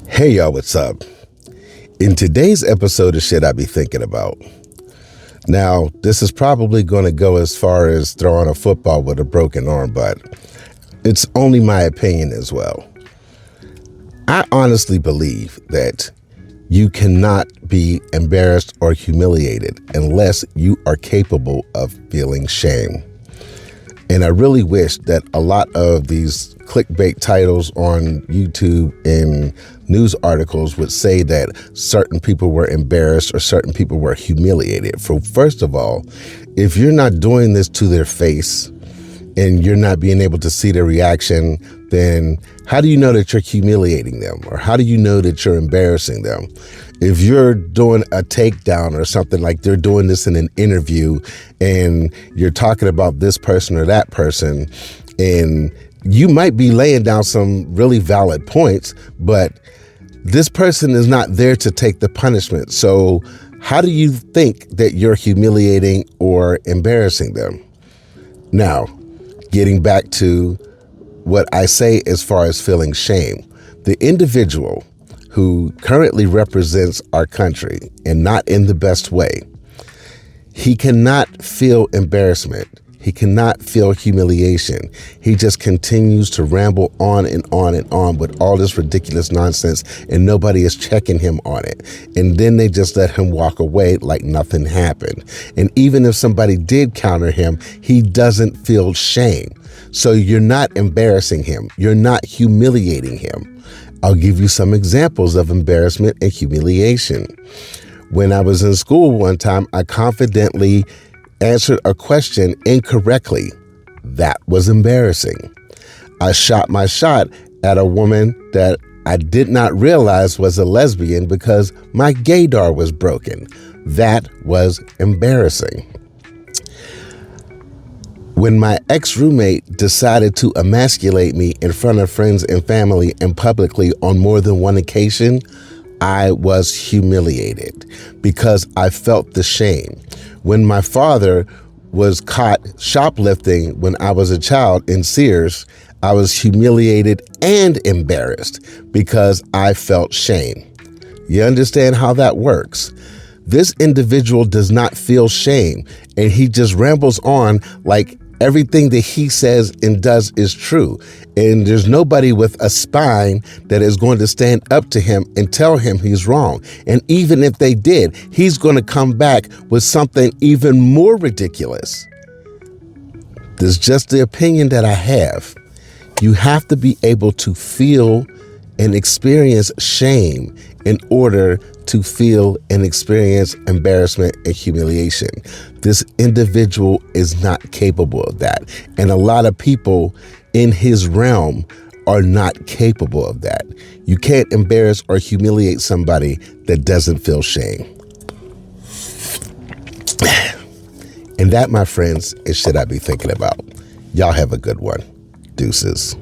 Hey y'all, what's up? In today's episode of Shit I Be Thinking About. Now, this is probably going to go as far as throwing a football with a broken arm, but it's only my opinion as well. I honestly believe that you cannot be embarrassed or humiliated unless you are capable of feeling shame. And I really wish that a lot of these clickbait titles on YouTube and news articles would say that certain people were embarrassed or certain people were humiliated. For first of all, if you're not doing this to their face and you're not being able to see their reaction, then how do you know that you're humiliating them? Or how do you know that you're embarrassing them? If you're doing a takedown or something, like they're doing this in an interview and you're talking about this person or that person, and you might be laying down some really valid points, but this person is not there to take the punishment. So how do you think that you're humiliating or embarrassing them? Now, getting back to what I say as far as feeling shame, the individual who currently represents our country and not in the best way, he cannot feel embarrassment. He cannot feel humiliation. He just continues to ramble on and on and on with all this ridiculous nonsense, and nobody is checking him on it. And then they just let him walk away like nothing happened. And even if somebody did counter him, he doesn't feel shame. So you're not embarrassing him. You're not humiliating him. I'll give you some examples of embarrassment and humiliation. When I was in school one time, I confidently answered a question incorrectly. That was embarrassing. I shot my shot at a woman that I did not realize was a lesbian because my gaydar was broken. That was embarrassing. When my ex-roommate decided to emasculate me in front of friends and family and publicly on more than one occasion, I was humiliated because I felt the shame. When my father was caught shoplifting when I was a child in Sears, I was humiliated and embarrassed because I felt shame. You understand how that works? This individual does not feel shame, and he just rambles on like everything that he says and does is true. And there's nobody with a spine that is going to stand up to him and tell him he's wrong. And even if they did, he's going to come back with something even more ridiculous. This is just the opinion that I have. You have to be able to feel and experience shame in order to feel and experience embarrassment and humiliation. This individual is not capable of that. And a lot of people in his realm are not capable of that. You can't embarrass or humiliate somebody that doesn't feel shame. And that, my friends, is Shit I Be Thinking About. Y'all have a good one. Deuces.